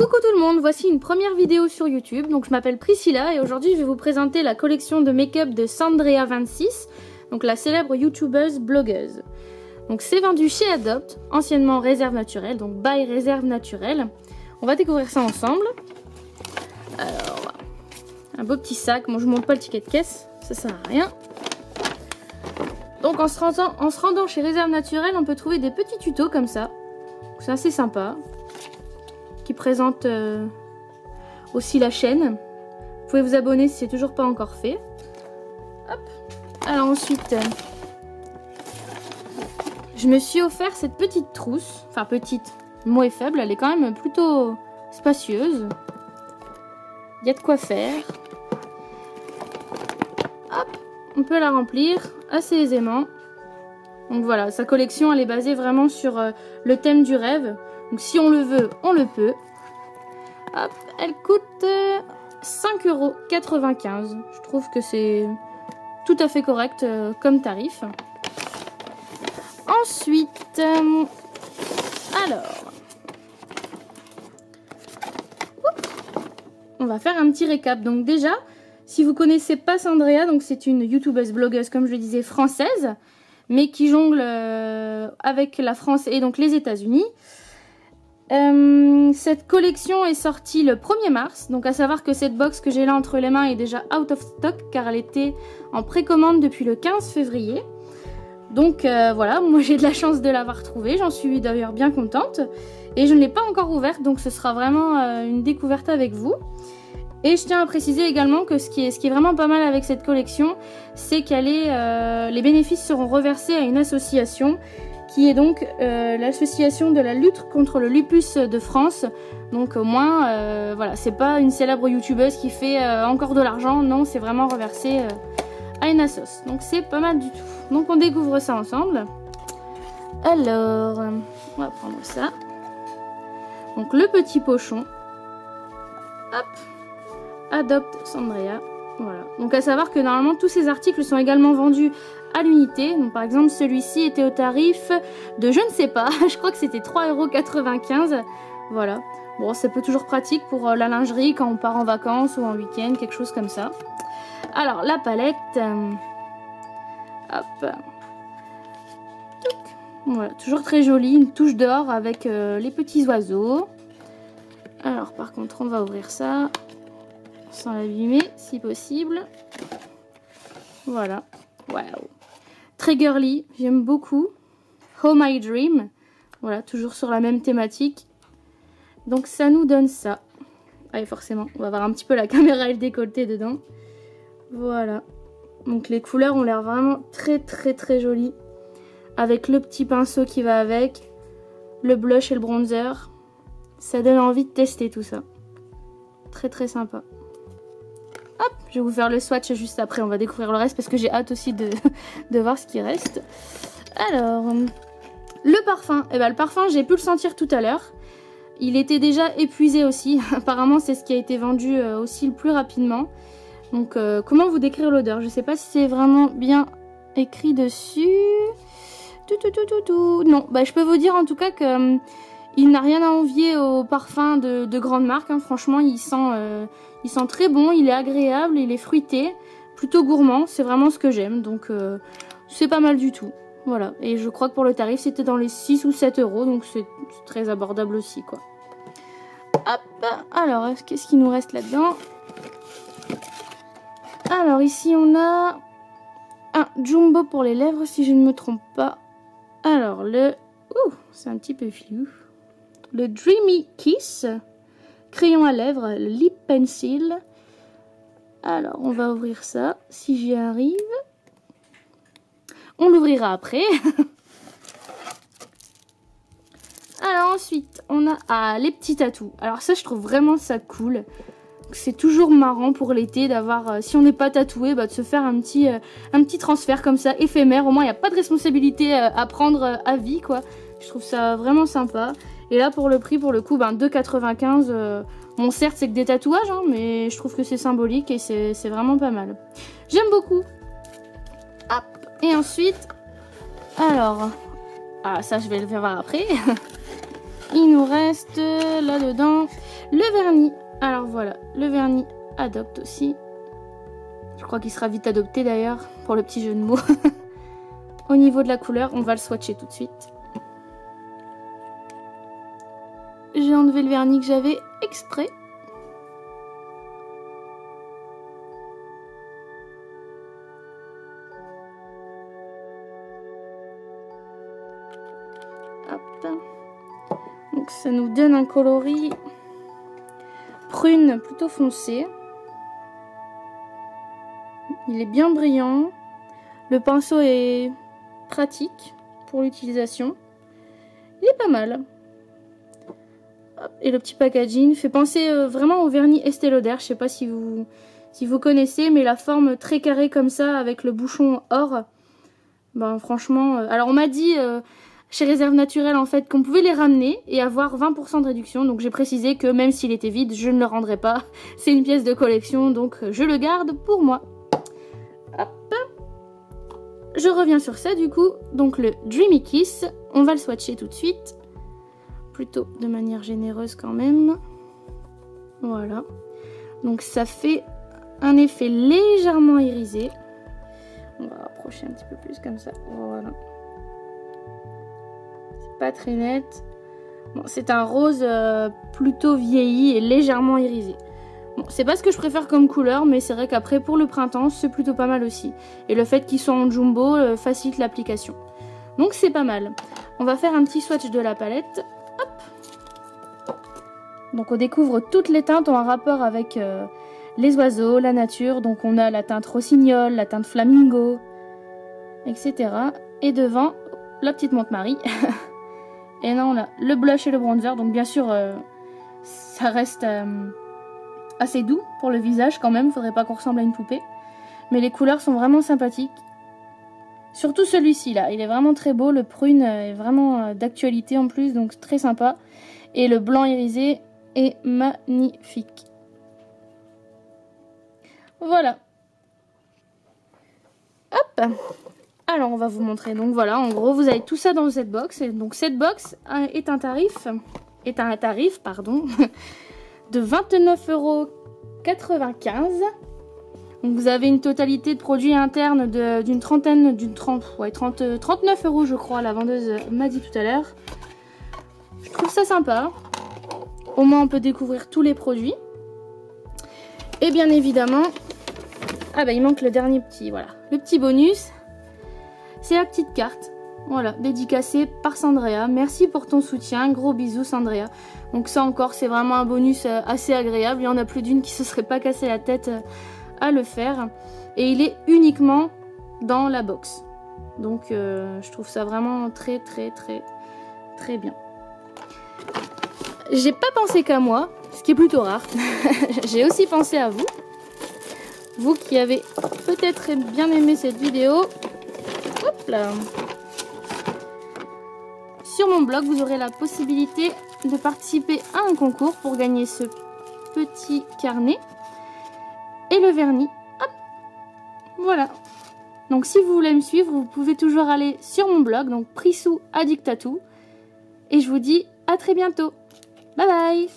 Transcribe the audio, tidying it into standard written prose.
Coucou tout le monde, voici une première vidéo sur YouTube. Donc je m'appelle Priscilla et aujourd'hui je vais vous présenter la collection de make-up de Sandrea26, donc la célèbre youtubeuse blogueuse. Donc c'est vendu chez Adopt, anciennement Réserve Naturelle, donc by Réserve Naturelle. On va découvrir ça ensemble. Alors, un beau petit sac, moi je ne montre pas le ticket de caisse, ça sert à rien. Donc en se rendant chez Réserve Naturelle, on peut trouver des petits tutos comme ça. C'est assez sympa. Qui présente aussi la chaîne. Vous pouvez vous abonner si c'est toujours pas encore fait. Hop. Alors ensuite, je me suis offert cette petite trousse. Enfin petite, le mot est faible, elle est quand même plutôt spacieuse. Il y a de quoi faire. Hop, on peut la remplir assez aisément. Donc voilà, sa collection elle est basée vraiment sur le thème du rêve. Donc si on le veut, on le peut. Hop, elle coûte 5,95 €. Je trouve que c'est tout à fait correct comme tarif. Ensuite, alors, on va faire un petit récap. Donc déjà, si vous connaissez pas Sandrea, donc c'est une youtubeuse blogueuse, comme je le disais, française, mais qui jongle avec la France et donc les États-Unis. Cette collection est sortie le 1er mars, donc à savoir que cette box que j'ai là entre les mains est déjà out of stock car elle était en précommande depuis le 15 février. Donc voilà, moi j'ai de la chance de l'avoir trouvée, j'en suis d'ailleurs bien contente. Et je ne l'ai pas encore ouverte, donc ce sera vraiment une découverte avec vous. Et je tiens à préciser également que ce qui est vraiment pas mal avec cette collection, c'est qu'elle est, les bénéfices seront reversés à une association qui est donc l'association de la lutte contre le lupus de France. Donc au moins, voilà, c'est pas une célèbre youtubeuse qui fait encore de l'argent, non, c'est vraiment reversé à une assoce. Donc c'est pas mal du tout. Donc on découvre ça ensemble. Alors, on va prendre ça. Donc le petit pochon. Hop. Adopt Sandrea. Voilà. Donc à savoir que normalement tous ces articles sont également vendus à l'unité. Donc par exemple celui-ci était au tarif de je ne sais pas, je crois que c'était 3,95 €. Voilà. Bon, c'est pas toujours pratique pour la lingerie quand on part en vacances ou en week-end, quelque chose comme ça. Alors la palette. Hop. Voilà, toujours très jolie, une touche d'or avec les petits oiseaux. Alors par contre on va ouvrir ça sans l'abîmer si possible. Voilà. Waouh. Très girly, j'aime beaucoup. Home I Dream. Voilà, toujours sur la même thématique. Donc ça nous donne ça. Allez, forcément, on va voir un petit peu la caméra et le décolleté dedans. Voilà. Donc les couleurs ont l'air vraiment très jolies. Avec le petit pinceau qui va avec. Le blush et le bronzer. Ça donne envie de tester tout ça. Très sympa. Hop, je vais vous faire le swatch juste après, on va découvrir le reste parce que j'ai hâte aussi de voir ce qui reste. Alors, le parfum, eh ben, le parfum j'ai pu le sentir tout à l'heure. Il était déjà épuisé aussi, apparemment c'est ce qui a été vendu aussi le plus rapidement. Donc comment vous décrire l'odeur? Je sais pas si c'est vraiment bien écrit dessus. Non, bah, je peux vous dire en tout cas que il n'a rien à envier au parfum de grandes marques, hein. Franchement il sent très bon, il est agréable, il est fruité, plutôt gourmand, c'est vraiment ce que j'aime, donc c'est pas mal du tout. Voilà, et je crois que pour le tarif c'était dans les 6 ou 7 €, donc c'est très abordable aussi quoi. Hop, alors qu'est-ce qu'il nous reste là-dedans? Alors ici on a un jumbo pour les lèvres si je ne me trompe pas. Alors le... Ouh, c'est un petit peu flou. Le Dreamy Kiss. Crayon à lèvres, le Lip Pencil. Alors, on va ouvrir ça, si j'y arrive. On l'ouvrira après. Alors ensuite, on a les petits tatous. Alors ça, je trouve vraiment ça cool. C'est toujours marrant pour l'été d'avoir, si on n'est pas tatoué, bah, de se faire un petit transfert comme ça, éphémère. Au moins, il n'y a pas de responsabilité à prendre à vie, quoi. Je trouve ça vraiment sympa. Et là, pour le prix, pour le coup, ben, 2,95 €. Bon, certes, c'est que des tatouages, hein, mais je trouve que c'est symbolique et c'est vraiment pas mal. J'aime beaucoup. Hop. Et ensuite, alors, ah, ça, je vais le faire voir après. il nous reste là-dedans le vernis. Alors voilà, le vernis adopte aussi. Je crois qu'il sera vite adopté d'ailleurs, pour le petit jeu de mots. Au niveau de la couleur, on va le swatcher tout de suite. J'ai enlevé le vernis que j'avais exprès. Hop. Donc ça nous donne un coloris prune plutôt foncé. Il est bien brillant. Le pinceau est pratique pour l'utilisation. Il est pas mal. Et le petit packaging fait penser vraiment au vernis Estée Lauder. Je sais pas si vous connaissez, mais la forme très carrée comme ça avec le bouchon or. Ben franchement, alors on m'a dit chez Réserve Naturelle en fait qu'on pouvait les ramener et avoir 20% de réduction. Donc j'ai précisé que même s'il était vide, je ne le rendrai pas. C'est une pièce de collection, donc je le garde pour moi. Hop. Je reviens sur ça du coup. Donc le Dreamy Kiss, on va le swatcher tout de suite. Plutôt de manière généreuse quand même. Voilà. Donc ça fait un effet légèrement irisé. On va rapprocher un petit peu plus comme ça. Voilà. C'est pas très net. Bon, c'est un rose plutôt vieilli et légèrement irisé. Bon, c'est pas ce que je préfère comme couleur, mais c'est vrai qu'après pour le printemps, c'est plutôt pas mal aussi. Et le fait qu'il soit en jumbo facilite l'application. Donc c'est pas mal. On va faire un petit swatch de la palette. Hop. Donc on découvre toutes les teintes en rapport avec les oiseaux, la nature. Donc on a la teinte rossignol, la teinte flamingo, etc. Et devant, la petite Monte Marie. Et là on a le blush et le bronzer. Donc bien sûr, ça reste assez doux pour le visage quand même. Faudrait pas qu'on ressemble à une poupée. Mais les couleurs sont vraiment sympathiques. Surtout celui-ci là, il est vraiment très beau. Le prune est vraiment d'actualité en plus, donc très sympa. Et le blanc irisé est magnifique. Voilà. Hop. Alors on va vous montrer. Donc voilà, en gros vous avez tout ça dans cette box. Et donc cette box est un tarif de 29,95 €. Donc vous avez une totalité de produits internes d'une trentaine, 39 € je crois, la vendeuse m'a dit tout à l'heure. Je trouve ça sympa. Au moins on peut découvrir tous les produits. Et bien évidemment, ah bah il manque le dernier petit, voilà, le petit bonus. C'est la petite carte, voilà, dédicacée par Sandrea. Merci pour ton soutien, gros bisous Sandrea. Donc ça encore, c'est vraiment un bonus assez agréable. Il y en a plus d'une qui se serait pas cassé la tête à le faire. Et il est uniquement dans la box. Donc je trouve ça vraiment très bien. J'ai pas pensé qu'à moi, ce qui est plutôt rare. J'ai aussi pensé à vous. Vous qui avez peut-être bien aimé cette vidéo. Hop là. Sur mon blog, vous aurez la possibilité de participer à un concours pour gagner ce petit carnet et le vernis. Hop. Voilà. Donc si vous voulez me suivre, vous pouvez toujours aller sur mon blog, donc Prissou Addict Tattoo. Et je vous dis à très bientôt. Bye bye.